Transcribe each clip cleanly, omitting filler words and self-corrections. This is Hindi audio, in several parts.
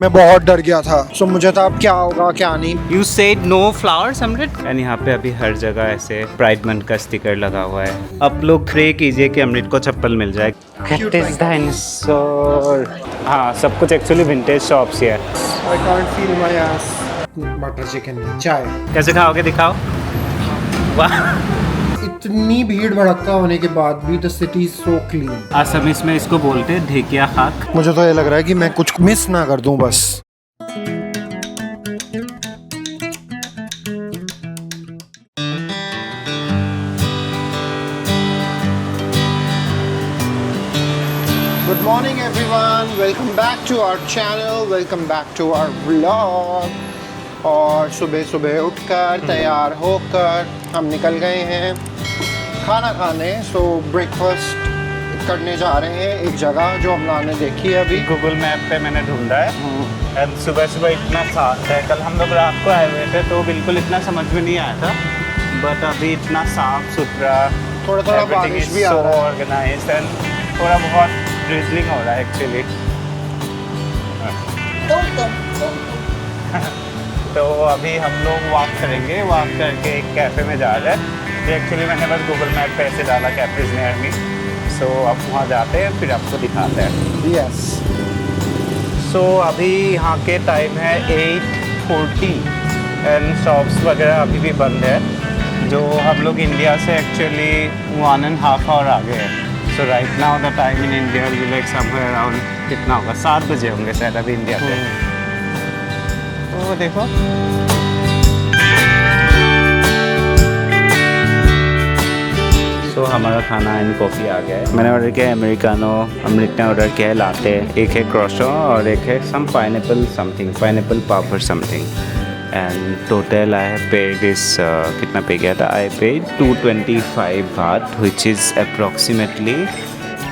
मैं बहुत डर गया था, सो मुझे था अब क्या होगा क्या नहीं। You said no flowers, Amrit. And यहाँ पे अभी हर जगह ऐसे प्राइड मंथ का स्टिकर लगा हुआ है। अब लोग प्रे कीजिए कि अमृत को चप्पल मिल जाए। डायनासोर। हाँ, सब कुछ एक्चुअली विंटेज शॉप्स ही है। I can't feel my ass. Butter chicken चाय। कैसे खाओगे, दिखाओ। वाह। इतनी भीड़ भड़क्का होने के बाद भी the city is so clean. Assamese में इसको बोलते हैं ढेकिया खाक। मुझे तो ये लग रहा है कि मैं कुछ मिस ना कर दूं बस। Good morning everyone, welcome back to our channel, welcome back to our vlog। और सुबह सुबह उठकर तैयार होकर हम निकल गए हैं खाना खाने। सो ब्रेकफास्ट करने जा रहे हैं एक जगह जो हम ने देखी है अभी गूगल मैप पे मैंने ढूंढा है। एंड सुबह सुबह इतना साफ है। कल हम लोग रात को आए हुए थे तो बिल्कुल इतना समझ में नहीं आया था, बट अभी इतना साफ सुथरा, थोड़ा थोड़ा बारिश भी आ रहा है, ऑर्गेनाइज एंड थोड़ा बहुत ड्रिजलिंग हो रहा है एक्चुअली। तो अभी हम लोग वॉक करेंगे, वॉक करके एक कैफ़े में जा रहे हैं। तो एक्चुअली मैंने बस गूगल मैप पे ऐसे डाला कैफेज नियर मी। सो अब वहाँ जाते हैं, फिर आपको दिखाते हैं। यस। सो अभी यहाँ के टाइम है 8:40 एंड शॉप्स वगैरह अभी भी बंद है। जो हम लोग इंडिया से एक्चुअली 1.5 आवर आगे है। So right now the time in India will be like somewhere around कितना होगा, 7 बजे होंगे शायद अभी इंडिया पे। तो देखो तो हमारा खाना एंड कॉफ़ी आ गया है। मैंने ऑर्डर किया है अमेरिकानो, अमृत ने ऑर्डर किया है लाटे, एक है क्रॉसो और एक है some pineapple something, pineapple papad something. And total I have paid this कितना पे किया था, आई पेड 225 बात विच इज़ अप्रॉक्सीमेटली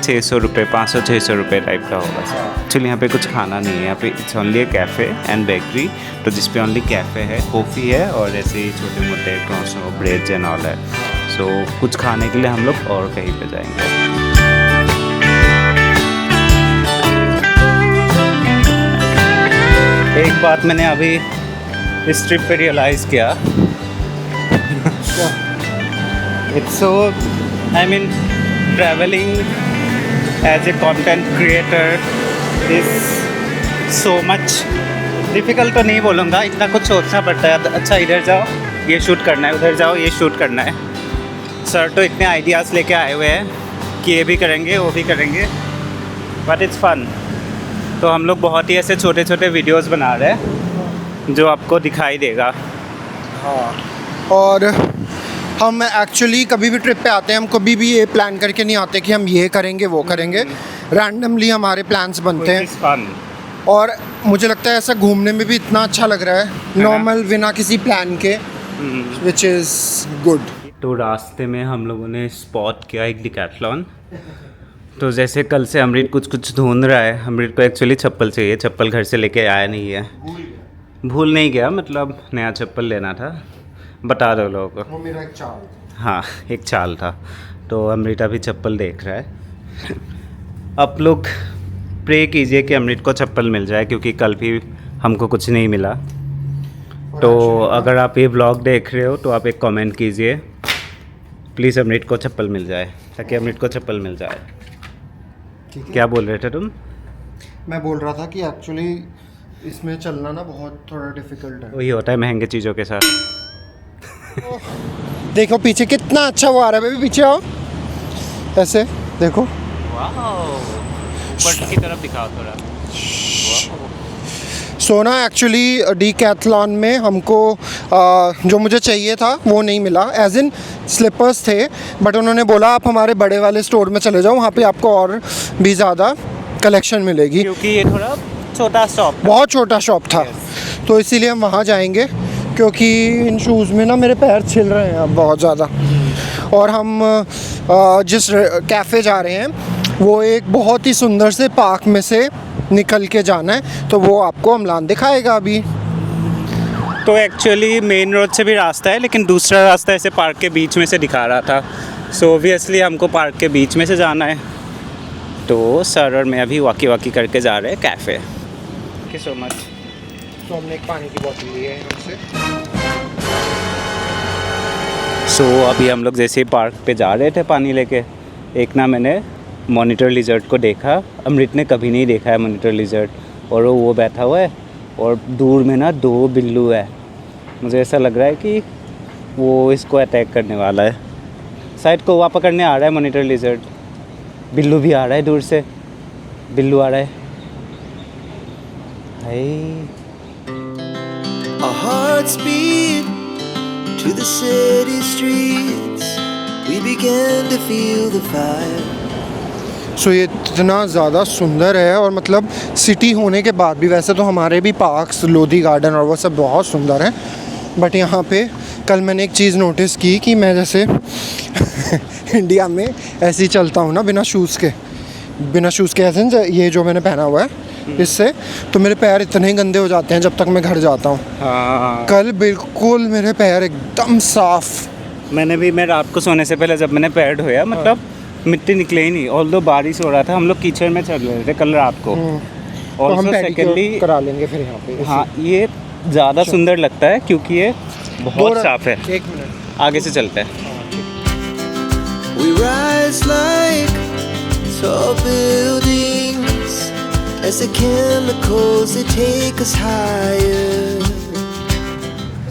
600 रुपये, 500-600 रुपये टाइप का होगा। एक्चुअली यहाँ पे कुछ खाना नहीं है, यहाँ पे it's only A cafe and bakery. तो जिस पे ओनली कैफ़े है, कॉफ़ी है और ऐसे ही छोटे मोटे क्रॉसो ब्रेड्स एंड ऑल है। सो कुछ खाने के लिए हम लोग और कहीं पे जाएंगे। एक बात मैंने अभी इस ट्रिप पे रियलाइज़ किया, it's so I mean travelling as a content creator is so much difficult तो नहीं बोलूँगा, इतना कुछ सोचना पड़ता है। अच्छा इधर जाओ ये शूट करना है, उधर जाओ ये शूट करना है। सर तो इतने आइडियाज़ लेके आए हुए हैं कि ये भी करेंगे वो भी करेंगे, बट इट्स फन। तो हम लोग बहुत ही ऐसे छोटे छोटे वीडियोस बना रहे हैं जो आपको दिखाई देगा। हाँ, और हम एक्चुअली कभी भी ट्रिप पे आते हैं, हम कभी भी ये प्लान करके नहीं आते कि हम ये करेंगे वो करेंगे। रैंडमली हमारे प्लान्स बनते हैं फन। और मुझे लगता है ऐसा घूमने में भी इतना अच्छा लग रहा है नॉर्मल बिना किसी प्लान के, विच इज़ गुड। तो रास्ते में हम लोगों ने स्पॉट किया एक डिकैथलॉन। तो जैसे कल से अमृत कुछ कुछ ढूंढ रहा है। अमृत को एक्चुअली चप्पल चाहिए, चप्पल घर से लेके आया नहीं है। भूल नहीं गया, मतलब नया चप्पल लेना था। बता दो लोगों को। वो मेरा एक चाल। हाँ, एक चाल था। तो अमृत अभी चप्पल देख रहा है। आप लोग प्रे कीजिए कि अमृत को चप्पल मिल जाए, क्योंकि कल भी हमको कुछ नहीं मिला। तो अगर आप ये व्लॉग देख रहे हो तो आप एक कमेंट कीजिए, प्लीज़ अमृत को चप्पल मिल जाए, ताकि अमृत को चप्पल मिल जाए। क्या बोल रहे थे तुम? मैं बोल रहा था कि एक्चुअली इसमें चलना ना बहुत थोड़ा डिफिकल्ट है। वही होता है महंगे चीज़ों के साथ। देखो पीछे कितना अच्छा वो आ रहा है, बेबी पीछे आओ, ऐसे देखो। ऊपर की तरफ दिखाओ थोड़ा। सोना एक्चुअली डिकैथलॉन में हमको जो मुझे चाहिए था वो नहीं मिला, एज इन स्लीपर्स थे, बट उन्होंने बोला आप हमारे बड़े वाले स्टोर में चले जाओ, वहाँ पे आपको और भी ज़्यादा कलेक्शन मिलेगी, क्योंकि ये थोड़ा छोटा शॉप, बहुत छोटा शॉप था। तो इसीलिए हम वहाँ जाएंगे, क्योंकि इन शूज़ में ना मेरे पैर छिल रहे हैं अब बहुत ज़्यादा। और हम जिस कैफ़े जा रहे हैं वो एक बहुत ही सुंदर से पार्क में से निकल के जाना है, तो वो आपको अमलान दिखाएगा अभी। तो एक्चुअली मेन रोड से भी रास्ता है, लेकिन दूसरा रास्ता ऐसे पार्क के बीच में से दिखा रहा था। सो ऑब्वियसली हमको पार्क के बीच में से जाना है। तो सर और मैं अभी वाकी करके जा रहे हैं cafe. Thank you so much. तो हमने एक पानी की बोतल ली है यहाँ से। सो अभी हम लोग जैसे ही पार्क पे जा रहे थे पानी लेके, एक ना मैंने मॉनिटर लिजर्ड को देखा। अमृत ने कभी नहीं देखा है मॉनिटर लिजर्ड, और वो बैठा हुआ है और दूर में ना 2 बिल्लू है। मुझे ऐसा लग रहा है कि वो इसको अटैक करने वाला है। शायद कौवा पकड़ने आ रहा है मॉनिटर लिजर्ड। बिल्लू भी आ रहा है दूर से, बिल्लू आ रहा है। हाय। Our hearts beat to the city streets. We began to feel the fire. सो ये इतना ज़्यादा सुंदर है, और मतलब सिटी होने के बाद भी, वैसे तो हमारे भी पार्क्स, लोधी गार्डन और वो सब बहुत सुंदर हैं, बट यहाँ पे कल मैंने एक चीज़ नोटिस की कि मैं जैसे इंडिया में ऐसे ही चलता हूँ ना बिना शूज़ के ऐसे, ये जो मैंने पहना हुआ है इससे, तो मेरे पैर इतने गंदे हो जाते हैं जब तक मैं घर जाता हूँ। हाँ, कल बिल्कुल मेरे पैर एकदम साफ। मैं रात को सोने से पहले जब मैंने पैर धोया, मतलब मिट्टी निकले ही नहीं। ऑल्दो बारिश हो रहा था, हम लोग कीचड़ में चल रहे थे कल रात को। तो और हम सेकेंडली करा लेंगे फिर यहाँ पे। हाँ, ये ज़्यादा सुंदर लगता है क्योंकि ये बहुत साफ है। एक मिनट, आगे से चलते हैं। We rise like tall buildings as the chemicals they take us higher.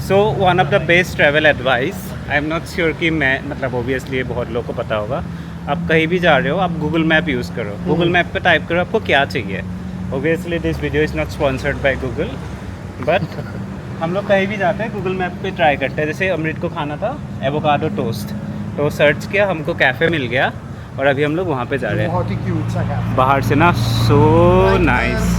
So one of the best travel advice, I am not sure कि मैं, मतलब ओबियसली बहुत लोगों को पता होगा। आप कहीं भी जा रहे हो, आप गूगल मैप यूज़ करो। गूगल मैप पे टाइप करो आपको क्या चाहिए। Obviously this video is not sponsored by Google, but हम लोग कहीं भी जाते हैं गूगल मैप पे ट्राई करते हैं। जैसे अमृत को खाना था एवोकाडो टोस्ट, तो सर्च किया, हमको कैफ़े मिल गया और अभी हम लोग वहाँ पे जा रहे हैं। बहुत ही क्यूट सा कैफे। बाहर से ना so nice.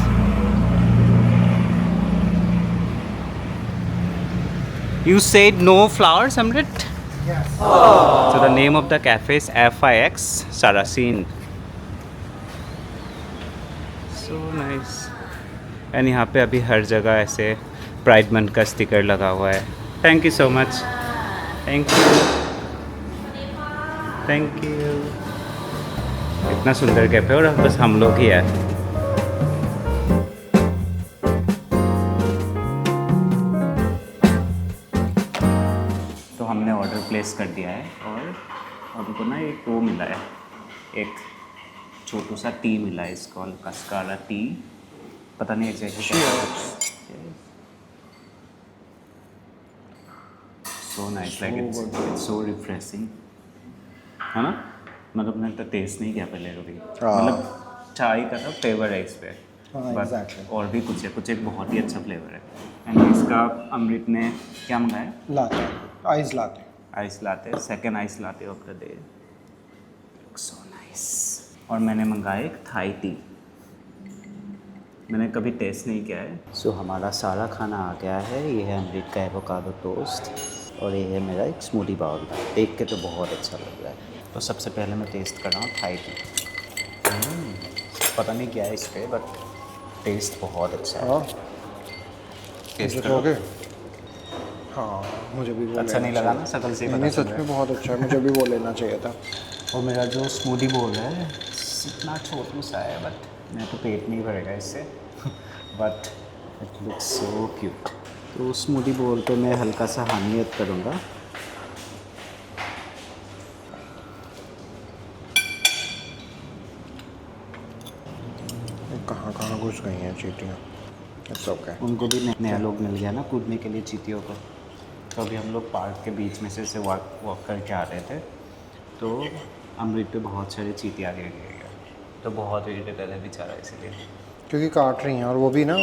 You said no flowers, Amrit? Yes. So the name of the cafe is FIX Saracen. So nice. And यहाँ पे अभी हर जगह ऐसे प्राइड मंथ का स्टिकर लगा हुआ है। Thank you so much. Thank you. Thank you. इतना सुंदर कैफे और बस हम लोग ही है। तो हमने ऑर्डर प्लेस कर दिया है और हमको ना एक वो मिला है, एक छोटू सा टी मिला है, इसको कस्कारा टी, पता नहीं एग्जैक्टली क्या है। So nice, like it's so refreshing, है ना? मतलब मैंने तो टेस्ट नहीं किया पहले कभी। मतलब चाय का था फ्लेवर है इस पे, बट और भी कुछ एक बहुत ही अच्छा फ्लेवर है। एंड इसका अमृत ने क्या मंगाया? Latte, ice latte. Ice latte, second ice latte of the day. So nice. और मैंने मंगाया एक थाई टी, मैंने कभी टेस्ट नहीं किया है। सो हमारा सारा खाना आ गया है। ये है अमृत का एवोकाडो टोस्ट और ये है मेरा एक स्मूदी बाउल। देख के तो बहुत अच्छा लग रहा है। तो सबसे पहले मैं टेस्ट कर रहा हूँ थाई टी। पता नहीं क्या है इस पर, बट टेस्ट बहुत अच्छा है। टेस्ट करोगे? हाँ, मुझे भी वो अच्छा नहीं लगा ना? शकल से नहीं, सच में बहुत अच्छा है, मुझे भी वो लेना चाहिए था। और मेरा जो स्मूदी बोल है इतना छोटू सा है, बट मेरा तो पेट नहीं भरेगा इससे, but it looks so cute. तो स्मूदी बोल पे मैं हल्का सा हनी ऐड करूँगा। कहाँ घुस गई हैं चींटियाँ? It's okay. उनको भी नया लोग मिल गया ना कूदने के लिए चींटियों को। तो अभी हम लोग पार्क के बीच में से वॉक करके आ रहे थे, तो अमृत पे बहुत सारे चींटियाँ गिर गए, तो बहुत इरिटेटेड है बेचारा इसलिए। क्योंकि काट रही हैं, और वो भी ना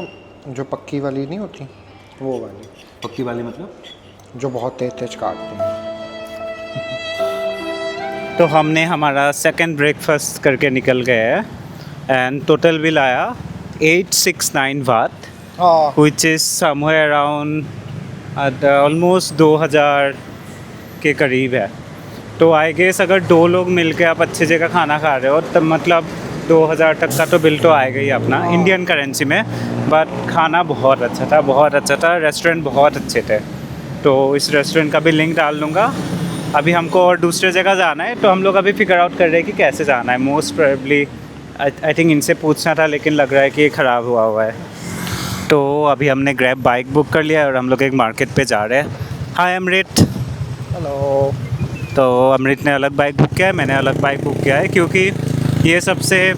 जो पक्की वाली नहीं होती, वो वाली। पक्की वाली मतलब? जो बहुत तेज तेज काटती हैं। तो हमने हमारा सेकंड ब्रेकफास्ट करके निकल गए हैं एंड टोटल बिल आया 869 बात, which is somewhere around almost 2000 के करीब है। तो आई गेस अगर 2 लोग मिलके आप अच्छी जगह खाना खा रहे हो तब मतलब 2000 तक का तो बिल तो आएगा ही अपना इंडियन करेंसी में। बट खाना बहुत अच्छा था, रेस्टोरेंट बहुत अच्छे थे। तो इस रेस्टोरेंट का भी लिंक डाल दूँगा। अभी हमको और दूसरे जगह जाना है, तो हम लोग अभी फिगर आउट कर रहे हैं कि कैसे जाना है। मोस्ट प्रोबेबली आई थिंक इनसे पूछना था, लेकिन लग रहा है कि ये ख़राब हुआ है। तो अभी हमने ग्रैब बाइक बुक कर लिया है और हम लोग एक मार्केट पे जा रहे हैं। हाय अमृत। हेलो। तो अमृत ने अलग बाइक बुक किया है, मैंने अलग बाइक बुक किया है क्योंकि ये सबसे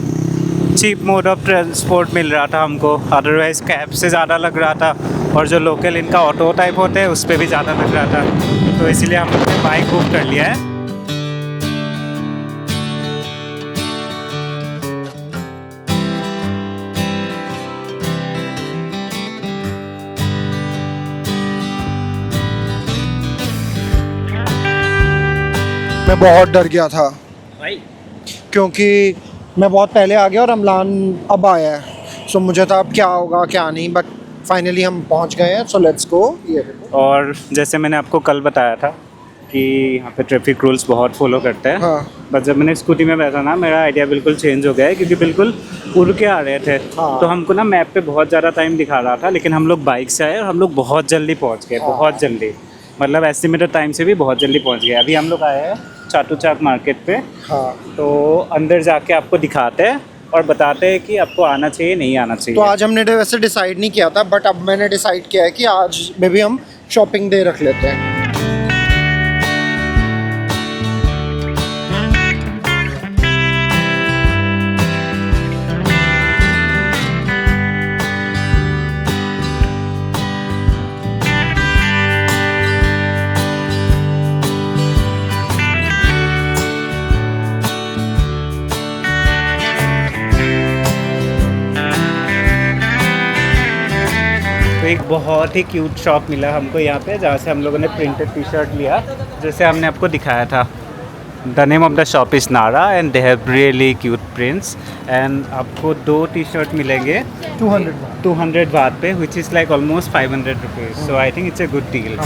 चीप मोड ऑफ ट्रांसपोर्ट मिल रहा था हमको। अदरवाइज़ कैब से ज़्यादा लग रहा था और जो लोकल इनका ऑटो टाइप होते हैं उस पर भी ज़्यादा लग रहा था, तो इसलिए हम लोग ने बाइक बुक कर लिया है। मैं बहुत डर गया था क्योंकि मैं बहुत पहले आ गया और अमलान अब आया है, सो मुझे था अब क्या होगा क्या नहीं, बट फाइनली हम पहुंच गए हैं, सो लेट्स गो। ये देखो। और जैसे मैंने आपको कल बताया था कि यहाँ पे ट्रैफिक रूल्स बहुत फॉलो करते हैं। हाँ। बट जब मैंने स्कूटी में बैठा ना, मेरा आइडिया बिल्कुल चेंज हो गया है क्योंकि बिल्कुल उड़ के आ रहे थे। हाँ। तो हमको ना मैप पे बहुत ज़्यादा टाइम दिखा रहा था, लेकिन हम लोग बाइक से आए और हम लोग बहुत जल्दी पहुँच गए। हाँ। बहुत जल्दी, मतलब एस्टिमेटेड टाइम से भी बहुत जल्दी पहुँच गए। अभी हम लोग आए हैं चाटू चाक मार्केट पे। हाँ। तो अंदर जाके आपको दिखाते हैं और बताते हैं कि आपको आना चाहिए नहीं आना चाहिए। तो आज हमने वैसे डिसाइड नहीं किया था, बट अब मैंने डिसाइड किया है कि आज में भी हम शॉपिंग डे रख लेते हैं। तो एक बहुत ही क्यूट शॉप मिला हमको यहाँ पे, जहाँ से हम लोगों ने प्रिंटेड टी शर्ट लिया, जैसे हमने आपको दिखाया था। The name of the shop is Nara and they have really cute prints. And आपको 2 टी शर्ट मिलेंगे 200 बात पे, which is like almost 500 rupees. So I think it's a good deal.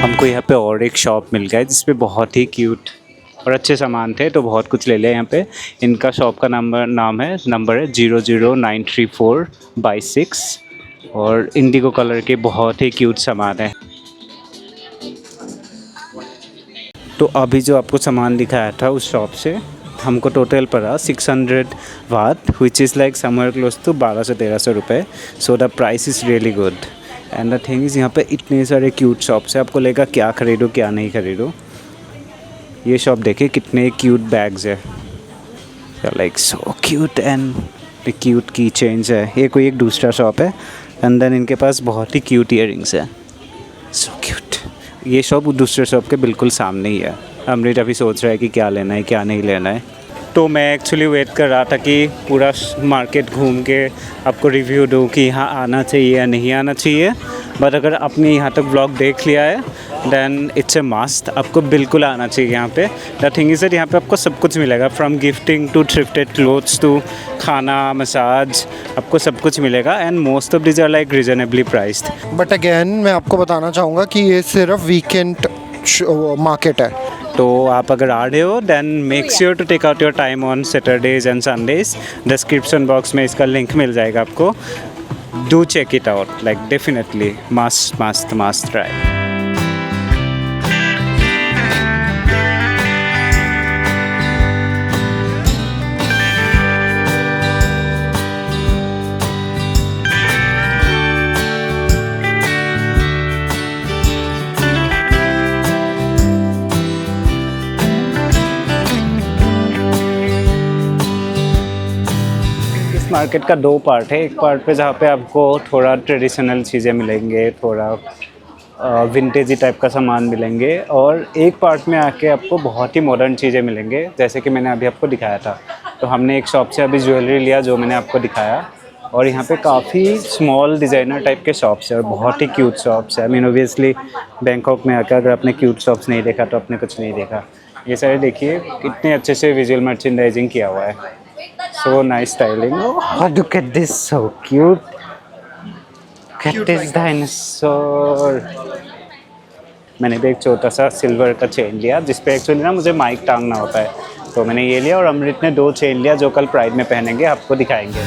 हमको यहाँ पे और एक शॉप मिल गया है जिसपे बहुत ही क्यूट और अच्छे सामान थे, तो बहुत कुछ ले लिया यहाँ पे। इनका शॉप का नाम है 00934/6 और इंडिगो कलर के बहुत ही क्यूट सामान है। तो अभी जो आपको सामान दिखाया था उस शॉप से हमको टोटल पड़ा 600 baht, which is like somewhere close to 1200-1300 रुपये। So the price is really good. And the thing is यहाँ पे इतने सारे क्यूट शॉप्स है, आपको लेगा क्या ख़रीदो क्या नहीं ख़रीदो। ये शॉप देखिए कितने क्यूट बैग्स है, like so cute, and cute की चेन्स है। ये कोई एक दूसरा शॉप है एंड देन इनके पास बहुत ही क्यूट ईयरिंग्स है, सो क्यूट। ये शॉप दूसरे शॉप के बिल्कुल सामने ही है। अमृत अभी सोच रहा है कि क्या लेना है क्या नहीं लेना है। तो मैं एक्चुअली वेट कर रहा था कि पूरा मार्केट घूम के आपको रिव्यू दूँ कि यहाँ आना चाहिए या नहीं आना चाहिए। बट अगर आपने यहाँ तक व्लॉग देख लिया है देन इट्स ए मस्ट, आपको बिल्कुल आना चाहिए यहाँ पे। द थिंग इज़ दैट यहाँ पे आपको सब कुछ मिलेगा, from gifting to thrifted clothes to खाना मसाज, आपको सब कुछ मिलेगा। And most of this are like reasonably priced. But again मैं आपको बताना चाहूँगा कि ये सिर्फ वीकेंड मार्केट है। तो आप अगर आ रहे हो then make sure to take out your time on Saturdays and Sundays. Description box में इसका लिंक मिल जाएगा आपको। Do check it out, like definitely must try. Market का 2 पार्ट है। एक पार्ट पे जहाँ पे आपको थोड़ा ट्रेडिशनल चीज़ें मिलेंगे, थोड़ा विंटेजी टाइप का सामान मिलेंगे, और एक पार्ट में आके आपको बहुत ही मॉडर्न चीज़ें मिलेंगे, जैसे कि मैंने अभी आपको दिखाया था। तो हमने एक शॉप से अभी ज्वेलरी लिया जो मैंने आपको दिखाया, और यहाँ पे काफ़ी स्मॉल डिज़ाइनर टाइप के शॉप्स है और बहुत ही क्यूट शॉप्स है। आई मीन ओबियसली बैंकॉक में आकर अगर आपने क्यूट शॉप्स नहीं देखा तो आपने कुछ नहीं देखा। ये सारे देखिए कितने अच्छे से विजुअल मर्चेंडाइजिंग किया हुआ है। So nice styling. Oh, look at this, so cute. Look at this dinosaur. मैंने भी एक छोटा सा सिल्वर का चेन लिया जिसपे एक्चुअली ना मुझे माइक टांगना होता है, तो मैंने ये लिया। और अमृत ने 2 चेन लिया जो कल प्राइड में पहनेंगे, आपको दिखाएंगे।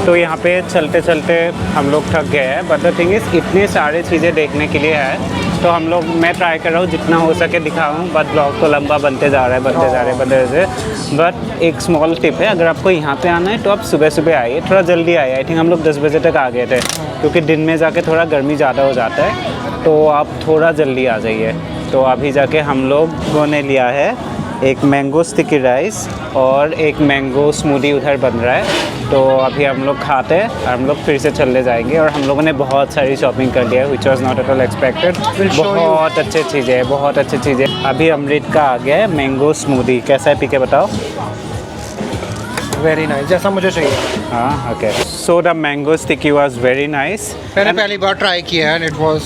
तो यहाँ पे चलते चलते हम लोग थक गए हैं, बट द थिंग इज़ इतने सारे चीज़ें देखने के लिए है, तो हम लोग, मैं ट्राई कर रहा हूँ जितना हो सके दिखाऊँ, बट ब्लॉग तो लंबा बनते जा रहा है। बट एक स्मॉल टिप है, अगर आपको यहाँ पे आना है तो आप सुबह सुबह आइए, थोड़ा जल्दी आइए। आई थिंक हम लोग 10 बजे तक आ गए थे, क्योंकि दिन में जाके थोड़ा गर्मी ज़्यादा हो जाता है, तो आप थोड़ा जल्दी आ जाइए। तो अभी जाके हम लोगों ने लिया है एक मैंगो स्टिकी राइस और एक मैंगो स्मूदी उधर बन रहा है, तो अभी हम लोग खाते हैं और हम लोग फिर से चलने जाएंगे। और हम लोगों ने बहुत सारी शॉपिंग कर लिया है, which was not at all expected. बहुत अच्छी चीज़ें हैं, बहुत अच्छी चीज़ें। अभी अमृत का आ गया है मैंगो स्मूदी, कैसा है पी के बताओ। वेरी नाइस, जैसा मुझे चाहिए। हाँ, okay. So the mango sticky was very nice. मैंने पहली बार ट्राई किया है, इट वॉज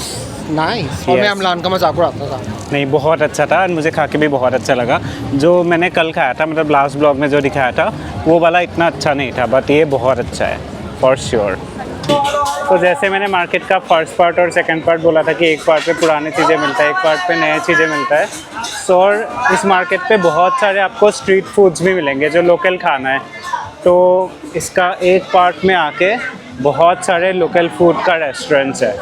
नाइस। और मैं अमलान का मजाक उड़ाता था। नहीं, बहुत अच्छा था और मुझे खा के भी बहुत अच्छा लगा। जो मैंने कल खाया था, मतलब लास्ट ब्लॉग में जो दिखाया था, वो वाला इतना अच्छा नहीं था, बट ये बहुत अच्छा है फॉर श्योर। तो जैसे मैंने मार्केट का फर्स्ट पार्ट और सेकंड पार्ट बोला था कि एक पार्ट पे पुरानी चीज़ें मिलता है, एक पार्ट पे नए चीज़ें मिलता है। सो और इस मार्केट पे बहुत सारे आपको स्ट्रीट फूड्स भी मिलेंगे जो लोकल खाना है। तो इसका एक पार्ट में आके बहुत सारे लोकल फूड का रेस्टोरेंट्स है,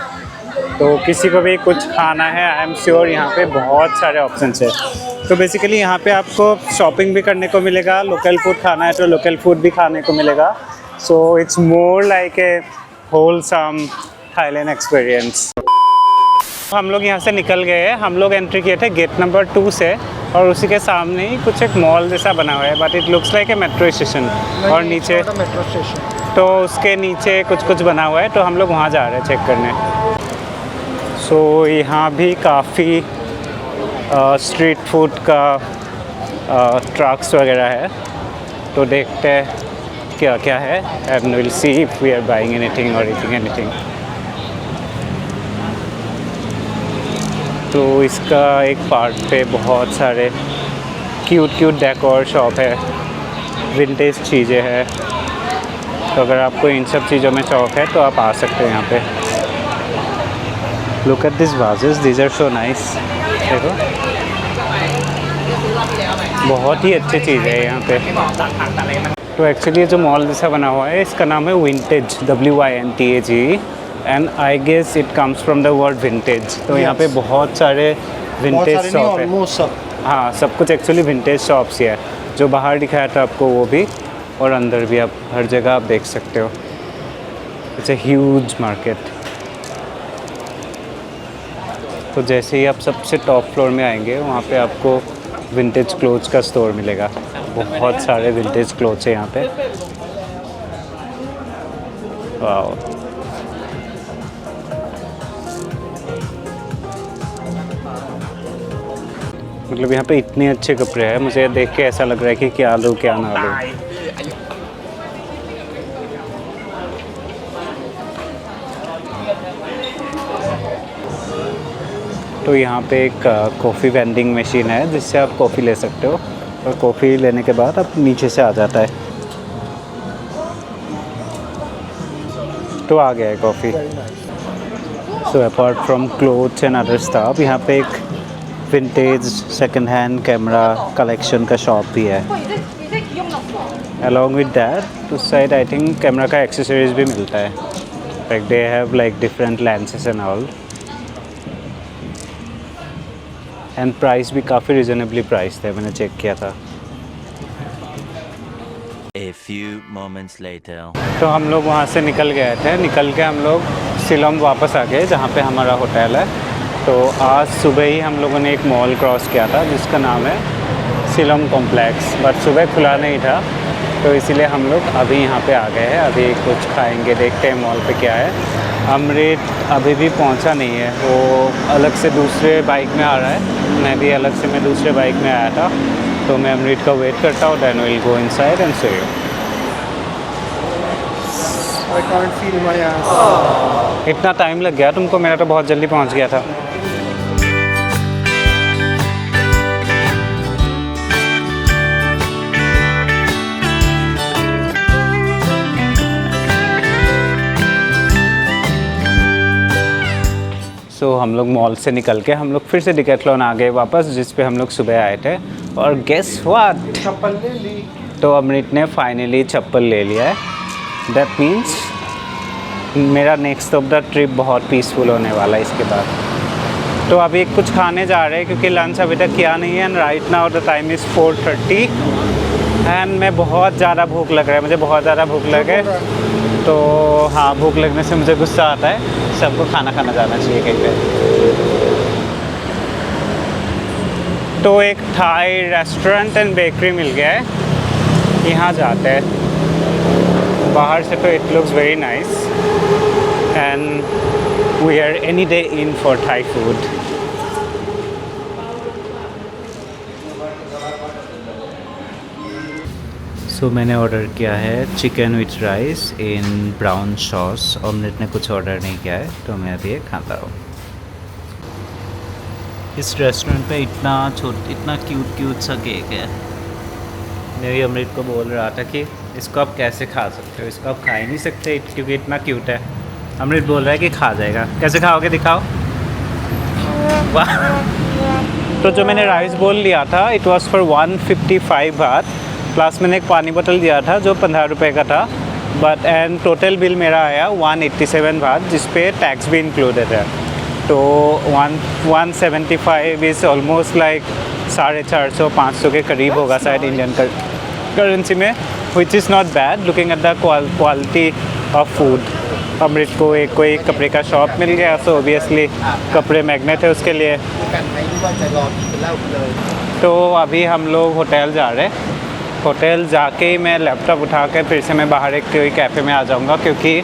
तो किसी को भी कुछ खाना है, आई एम श्योर यहाँ पे बहुत सारे ऑप्शंस है। तो बेसिकली यहाँ पे आपको शॉपिंग भी करने को मिलेगा, लोकल फूड खाना है तो लोकल फूड भी खाने को मिलेगा। So it's more like a wholesome Thailand experience. हम लोग यहाँ से निकल गए हैं, हम लोग एंट्री किए थे गेट नंबर 2 से, और उसी के सामने ही कुछ एक मॉल जैसा बना हुआ है, but it looks like A metro station. और नीचे मेट्रो स्टेशन, तो उसके नीचे कुछ बना हुआ है, तो हम लोग वहाँ जा रहे हैं चेक करने। सो यहाँ भी काफ़ी स्ट्रीट फूड का ट्रक्स वगैरह है, तो देखते हैं क्या क्या है, and will see if we are buying anything और ईटिंग एनीथिंग। तो इसका एक पार्ट पे बहुत सारे क्यूट डेकोर शॉप है, विंटेज चीज़ें हैं, तो अगर आपको इन सब चीज़ों में शौक है तो आप आ सकते हैं यहाँ पे। Look at this vases, these are so nice. देखो, बहुत ही अच्छी चीज़ है यहाँ पे। तो एक्चुअली जो मॉल जैसा बना हुआ है, इसका नाम है Wintage, WINTAGE, and I guess it comes from the word vintage. तो यहाँ पे बहुत सारे विंटेज शॉप है। हाँ, सब कुछ एक्चुअली विंटेज शॉप्स ही है। जो बाहर दिखाया था आपको वो भी, और अंदर भी, आप हर जगह आप देख सकते हो। It's a huge market. तो जैसे ही आप सबसे टॉप फ्लोर में आएंगे, वहाँ पे आपको विंटेज क्लोथ्स का स्टोर मिलेगा। बहुत सारे विंटेज क्लोथ्स है यहाँ पे। वाओ, मतलब यहाँ पे इतने अच्छे कपड़े हैं, मुझे देख के ऐसा लग रहा है कि क्या लूँ क्या ना लूँ। तो यहाँ पे एक कॉफ़ी वेंडिंग मशीन है, जिससे आप कॉफ़ी ले सकते हो, और कॉफ़ी लेने के बाद आप नीचे से आ जाता है। तो आ गया है coffee. So apart from clothes and other stuff, यहाँ पे एक vintage second hand camera collection का शॉप भी है। अलॉन्ग विद दैट उस साइड आई थिंक कैमरा का एक्सेसरीज भी मिलता है, like they have like different lenses and all, and price भी काफ़ी रिजनेबली प्राइस थे, मैंने चेक किया था। A few moments later. तो हम लोग वहाँ से निकल गए थे, निकल के हम लोग शिलोंग वापस आ गए, जहाँ पे हमारा होटल है। तो आज सुबह ही हम लोगों ने एक मॉल क्रॉस किया था जिसका नाम है शिलोंग कॉम्प्लेक्स, बट सुबह खुला नहीं था, तो इसीलिए हम लोग अभी यहाँ पे आ गए हैं। अभी कुछ खाएंगे, देखते हैं मॉल पे क्या है। अमृत अभी भी पहुँचा नहीं है, वो अलग से दूसरे बाइक में आ रहा है, मैं भी अलग से मैं दूसरे बाइक में आया था। तो मैं अमृत का वेट करता हूँ, then will go inside and show you. I can't feel my ass. इतना टाइम लग गया तुमको, मेरा तो बहुत जल्दी पहुँच गया था। तो हम लोग मॉल से निकल के हम लोग फिर से डिकैथलॉन आ गए वापस, जिस पे हम लोग सुबह आए थे। और गेस व्हाट, चप्पल ले ली। तो अमृत ने फाइनली चप्पल ले लिया है। दैट मीन्स मेरा नेक्स्ट ऑफ द ट्रिप बहुत पीसफुल होने वाला है इसके बाद। तो अभी कुछ खाने जा रहे हैं क्योंकि लंच अभी तक किया नहीं है। And right now the time is 4:30 and मैं बहुत ज़्यादा भूख लग रहा है, मुझे बहुत ज़्यादा भूख लगे। तो हाँ, भूख लगने से मुझे गुस्सा आता है। सबको खाना खाना जाना चाहिए कहीं पे। तो एक थाई रेस्टोरेंट एंड बेकरी मिल गया है, यहाँ जाते हैं। बाहर से तो it looks very nice and we are any day in for Thai food. So मैंने ऑर्डर किया है chicken with rice in brown sauce. ऑमलेट ने कुछ ऑर्डर नहीं किया है, तो मैं अभी ये खाता हूँ। इस रेस्टोरेंट पे इतना क्यूट सा केक है। मैं भी अमृत को बोल रहा था कि इसको आप कैसे खा सकते हो, इसको आप खा ही नहीं सकते क्योंकि इतना क्यूट है। अमृत बोल रहा है कि खा जाएगा। कैसे खाओगे, दिखाओ। वाह। तो जो मैंने राइस बोल लिया था इट वाज फॉर 155 बात, प्लस मैंने एक पानी बोतल दिया था जो 15 रुपये का था। बट एंड टोटल बिल मेरा आया 187 बात, जिस पे टैक्स भी इंक्लूडेड है। तो 175 इज़ ऑलमोस्ट लाइक 450-500 के करीब होगा शायद इंडियन करेंसी में, which is not bad looking at the quality of food. Amrit को कोई कपड़े का शॉप मिल गया, सो ऑब्वियसली कपड़े महंगे थे उसके लिए। तो अभी हम लोग होटल जा रहे हैं। होटल जाके ही मैं लैपटॉप उठा के फिर से मैं बाहर एक कोई कैफ़े में आ जाऊंगा, क्योंकि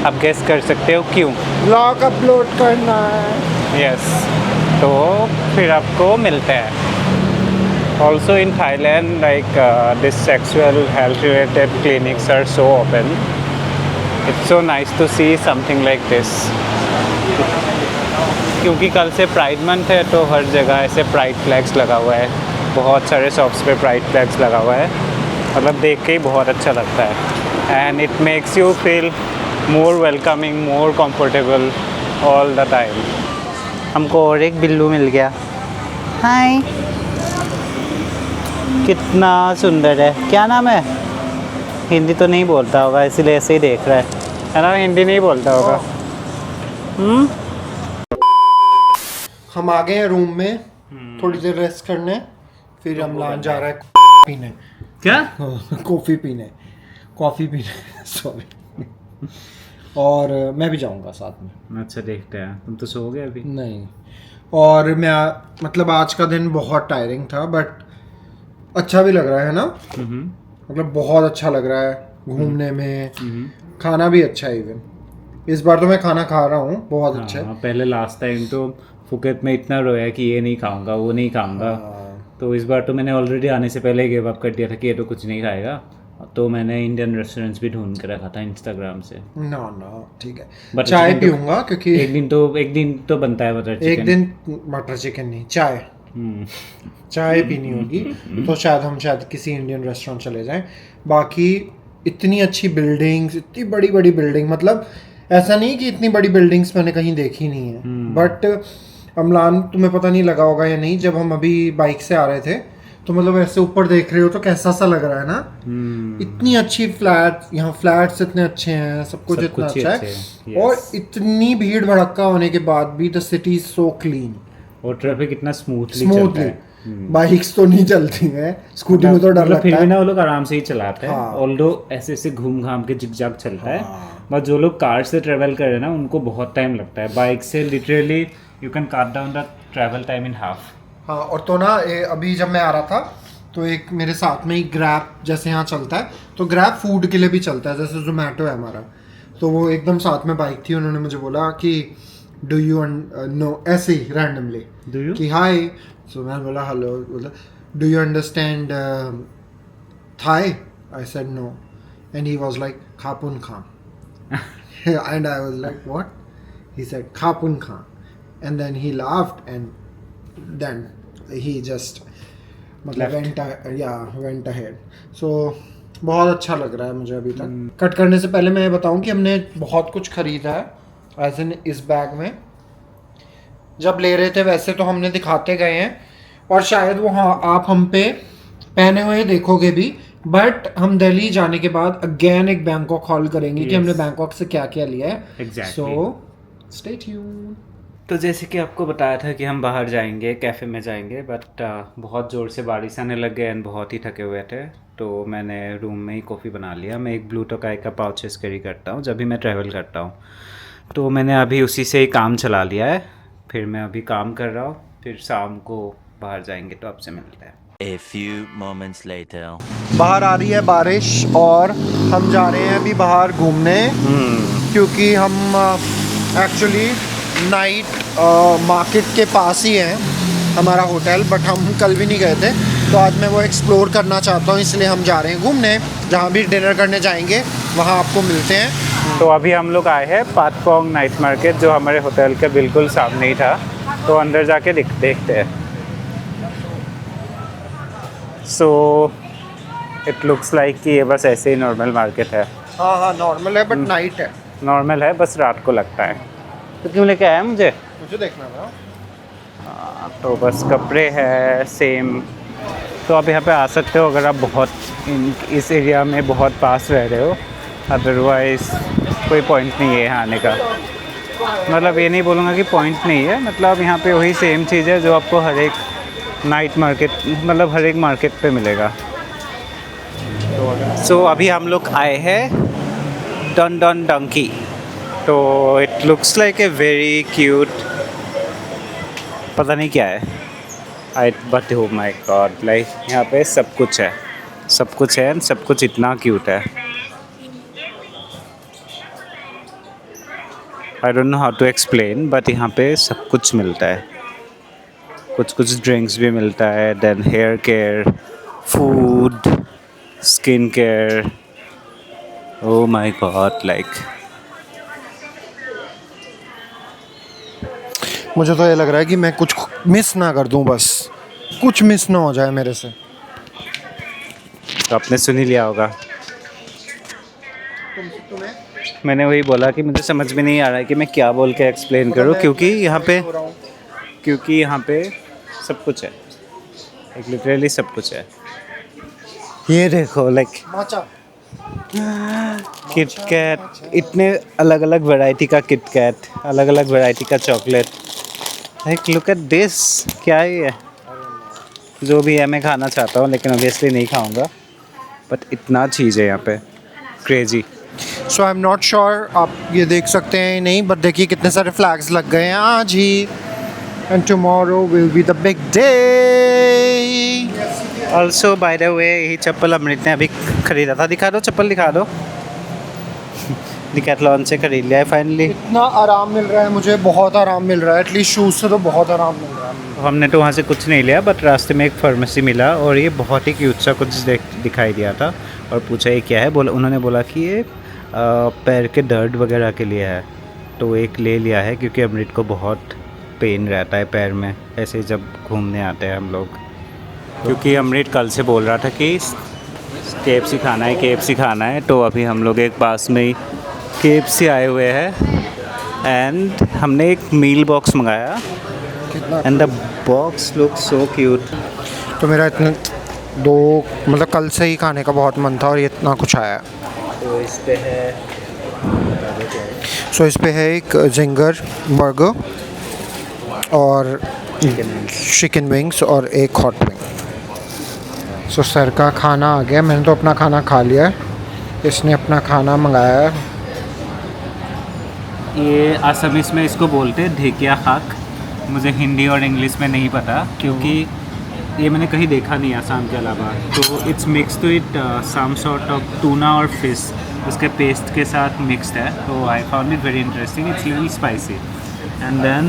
आप गेस कर सकते हो क्यों। ब्लॉग अपलोड करना है। यस, तो फिर आपको मिलते हैं। Also in Thailand like this sexual health related clinics are so open. It's so nice to see something like this. क्योंकि कल से प्राइड मंथ है तो हर जगह ऐसे प्राइड फ्लैग्स लगा हुआ है, बहुत सारे शॉप्स पे प्राइड फ्लैग्स लगा हुआ है। मतलब देख के ही बहुत अच्छा लगता है and it makes you feel more welcoming, more comfortable all the time. हमको और एक बिल्लू मिल गया। हाय, कितना सुंदर है। क्या नाम है? हिंदी तो नहीं बोलता होगा इसीलिए ऐसे ही देख रहा है ना, हिंदी नहीं बोलता होगा। हम आ गए हैं रूम में थोड़ी देर रेस्ट करने, फिर हम लान जा रहा है पीने। क्या? कॉफ़ी पीने सॉरी। और मैं भी जाऊंगा साथ में। अच्छा, देखते हैं। तुम तो सो गए अभी? नहीं, और मैं मतलब आज का दिन बहुत टायरिंग था बट अच्छा भी लग रहा है ना। मतलब बहुत अच्छा लग रहा है घूमने में। खाना भी अच्छा है, इवन इस बार तो मैं खाना खा रहा हूँ बहुत अच्छा। पहले लास्ट टाइम तो फुकेत में इतना रोया कि ये नहीं खाऊंगा, वो नहीं खाऊंगा। तो इस बार तो मैंने ऑलरेडी आने से पहले गिव अप कर दिया था कि ये तो कुछ नहीं खाएगा। तो मैंने इंडियन रेस्टोरेंट्स भी ढूंढ के रखा था इंस्टाग्राम से। ना ठीक है, बटर चाय चिकन पीऊंगा क्योंकि एक दिन तो बनता है बटर चिकन। एक दिन बटर चिकन नहीं, चाय पीनी होगी। तो हम शायद किसी इंडियन रेस्टोरेंट चले जाएं। बाकी इतनी अच्छी बिल्डिंग्स, इतनी बड़ी बड़ी बिल्डिंग, मतलब ऐसा नहीं कि इतनी बड़ी बिल्डिंग्स मैंने कहीं देखी नहीं है। बट अमलान, तुम्हें पता नहीं लगा होगा या नहीं, जब हम अभी बाइक से आ रहे थे तो मतलब ऐसे ऊपर देख रहे हो तो कैसा सा लग रहा है ना। इतनी अच्छी फ्लैट, यहाँ फ्लैट्स इतने अच्छे हैं, सब कुछ इतना अच्छा है। और इतनी भीड़ भड़का होने के बाद भी the city is so clean और ट्रैफिक इतना स्मूथली। बाइक्स तो नहीं चलती हैं, स्कूटी में तो डर लगता है। फिर भी ना वो लोग आराम से ही चलाते हैं। ऑल्दो ऐसे घूम घाम के जिगजैग चलता है। बट जो लोग कार से ट्रेवल कर रहे हैं ना, उनको बहुत टाइम लगता है। बाइक से literally you can cut down the travel time in half. हाँ, और तो ना अभी जब मैं आ रहा था तो एक मेरे साथ में ही ग्रैब जैसे यहाँ चलता है, तो ग्रैब फूड के लिए भी चलता है, जैसे जोमेटो है हमारा। तो वो एकदम साथ में बाइक थी, उन्होंने मुझे बोला कि डू यू नो, ऐसे ही रैंडमली कि हाय। सो मैंने बोला हेलो, बोला do you understand Thai? I said no and he was like खापुन खां and I was like what? He said खापुन खां and then he laughed and then he just मतलब went ahead. So बहुत अच्छा लग रहा है मुझे अभी तक। कट करने से पहले मैं बताऊं कि हमने बहुत कुछ खरीदा है एज इन इस बैग में। जब ले रहे थे वैसे तो हमने दिखाते गए हैं, और शायद वो हाँ आप हम पे पहने हुए देखोगे भी, बट हम दिल्ली जाने के बाद अगेन एक बैंकॉक हॉल करेंगे कि Yes. हमने बैंकॉक से क्या क्या लिया है. Exactly. So stay tune. तो जैसे कि आपको बताया था कि हम बाहर जाएंगे, कैफ़े में जाएंगे, बट बहुत ज़ोर से बारिश आने लग गए एंड बहुत ही थके हुए थे, तो मैंने रूम में ही कॉफ़ी बना लिया. मैं एक ब्लू टोकाई का पाउचेस कैरी करता हूँ जब भी मैं ट्रैवल करता हूँ, तो मैंने अभी उसी से ही काम चला लिया है. फिर मैं अभी काम कर रहा हूँ, फिर शाम को बाहर जाएंगे तो आपसे मिलते हैं. A few moments later. बाहर आ रही है बारिश और हम जा रहे हैं अभी बाहर घूमने, क्योंकि हम एक्चुअली नाइट मार्केट के पास ही है हमारा होटल, बट हम कल भी नहीं गए थे, तो आज मैं वो एक्सप्लोर करना चाहता हूँ, इसलिए हम जा रहे हैं घूमने. जहाँ भी डिनर करने जाएंगे वहाँ आपको मिलते हैं. तो अभी हम लोग आए हैं पातपोंग नाइट मार्केट, जो हमारे होटल के बिल्कुल सामने ही था, तो अंदर जाके देखते हैं. सो इट लुक्स लाइक कि ये बस ऐसे ही नॉर्मल मार्केट है. हाँ नॉर्मल है बट नाइट है. नॉर्मल है, बस रात को लगता है. तो क्यों लेके आया मुझे? मुझे देखना था. तो बस कपड़े हैं सेम. तो आप यहाँ पे आ सकते हो अगर आप बहुत इस एरिया में बहुत पास रह रहे हो, अदरवाइज़ कोई पॉइंट नहीं है यहाँ आने का. मतलब ये नहीं बोलूँगा कि पॉइंट नहीं है, मतलब यहाँ पे वही सेम चीज़ है जो आपको हर एक नाइट मार्केट, मतलब हर एक मार्केट पे मिलेगा. सो अभी हम लोग आए हैं डन डन डंकी. तो it looks like a very cute, पता नहीं क्या है, but oh my god, like यहाँ पे सब कुछ है एंड सब कुछ इतना क्यूट है. I don't know how to explain, but यहाँ पे सब कुछ मिलता है. कुछ ड्रिंक्स भी मिलता है, then hair care, food, skin care. Oh my god, like मुझे तो ये लग रहा है कि मैं कुछ मिस ना कर दूं, बस कुछ मिस ना हो जाए मेरे से. तो आपने सुन ही लिया होगा. तुम्हें मैंने वही बोला कि मुझे समझ में नहीं आ रहा है कि मैं क्या बोल के एक्सप्लेन करूँ, क्योंकि यहाँ पे सब कुछ है, एक लिटरली सब कुछ है. ये देखो, लाइक किट कैट, इतने अलग अलग वैरायटी का किट कैट, अलग अलग वैरायटी का chocolate. Like look at this, क्या है ये? जो भी है मैं खाना चाहता हूँ, लेकिन ऑब्वियसली नहीं खाऊंगा, बट इतना चीज़ है यहाँ पे, crazy. So I am not sure आप ये देख सकते हैं नहीं, बट देखिए कितने सारे फ्लैग्स लग गए हैं आज ही. And tomorrow will be the big day. Also by the way, यही चप्पल अमृत ने अभी खरीदा था. दिखा दो चप्पल, दिखा दो. डिकैथलॉन से खरीद लिया है फाइनली. इतना आराम मिल रहा है मुझे, बहुत आराम मिल रहा है. एटलीस्ट शूज़ से तो बहुत आराम मिल रहा है. हमने तो वहाँ से कुछ नहीं लिया, बट रास्ते में एक फार्मेसी मिला और ये बहुत ही क्यूट सा कुछ दिखाई दिया था, और पूछा ये क्या है. उन्होंने बोला कि ये पैर के दर्द वगैरह के लिए है, तो एक ले लिया है, क्योंकि अमृत को बहुत पेन रहता है पैर में ऐसे जब घूमने आते हैं हम लोग. क्योंकि अमृत कल से बोल रहा था कि KFC खाना है, तो अभी हम लोग एक पास में ही KFC आए हुए हैं, एंड हमने एक मील बॉक्स मंगाया, and the box look so cute. तो मेरा इतने मतलब कल से ही खाने का बहुत मन था, और ये इतना कुछ आया. तो इस पे है सो इस पे है एक जिंगर बर्गर और चिकन विंग्स और एक हॉट विंग. सो सर का खाना आ गया. मैंने तो अपना खाना खा लिया है, इसने अपना खाना मंगाया है. ये असमीज में इसको बोलते हैं ढेकिया खाक. मुझे हिंदी और इंग्लिश में नहीं पता, क्योंकि ये मैंने कहीं देखा नहीं आसाम के अलावा. तो it's mix to it some sort of tuna और फिश, उसके पेस्ट के साथ मिक्स्ड है. तो I found it very interesting. It's little spicy. And then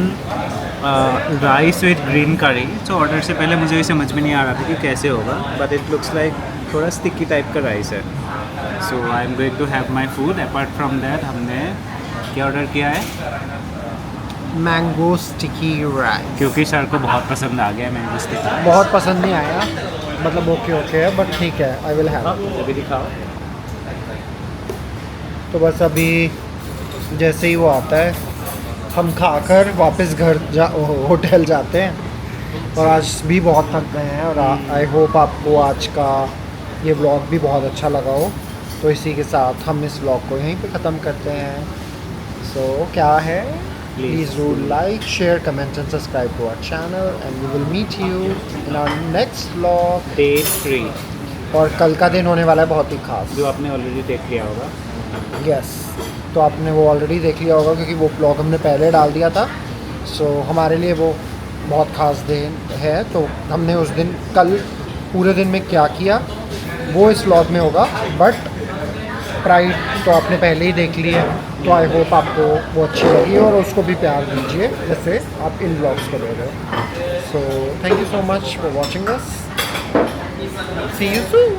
rice with green curry. तो ऑर्डर से पहले मुझे ये समझ में नहीं आ रहा था कि कैसे होगा, बट इट लुक्स लाइक थोड़ा स्टिकी टाइप का राइस है. So I am going to have my food. Apart from that हमने क्या ऑर्डर किया है? मैंगो स्टिकी राइस, क्योंकि सर को बहुत पसंद आ गया मैंगो स्टिकी. बहुत पसंद नहीं आया, मतलब ओके है, बट ठीक है, आई विल हैव. अभी दिखाओ. तो बस अभी जैसे ही वो आता है हम खाकर वापस होटल जाते हैं. और आज भी बहुत थक गए हैं, और आई होप आपको आज का ये व्लॉग भी बहुत अच्छा लगा हो। तो इसी के साथ हम इस व्लॉग को यहीं पे ख़त्म करते हैं। सो क्या है, please do like, share, comment and subscribe to our channel and we will meet you in our next vlog. Day 3 और कल का दिन होने वाला है बहुत ही खास। जो आपने ऑलरेडी देख लिया होगा। यस, तो आपने वो ऑलरेडी देख लिया होगा क्योंकि वो ब्लॉग हमने पहले डाल दिया था। सो हमारे लिए वो बहुत ख़ास दिन है। तो हमने उस दिन कल पूरे दिन में क्या किया वो इस व्लॉग में होगा, बट प्राइड तो आपने पहले ही देख ली है। तो आई होप आपको वो अच्छी लगी और उसको भी प्यार दीजिए जैसे आप इन व्लॉग्स को दे रहे हो। So thank you so much for watching us. See you soon.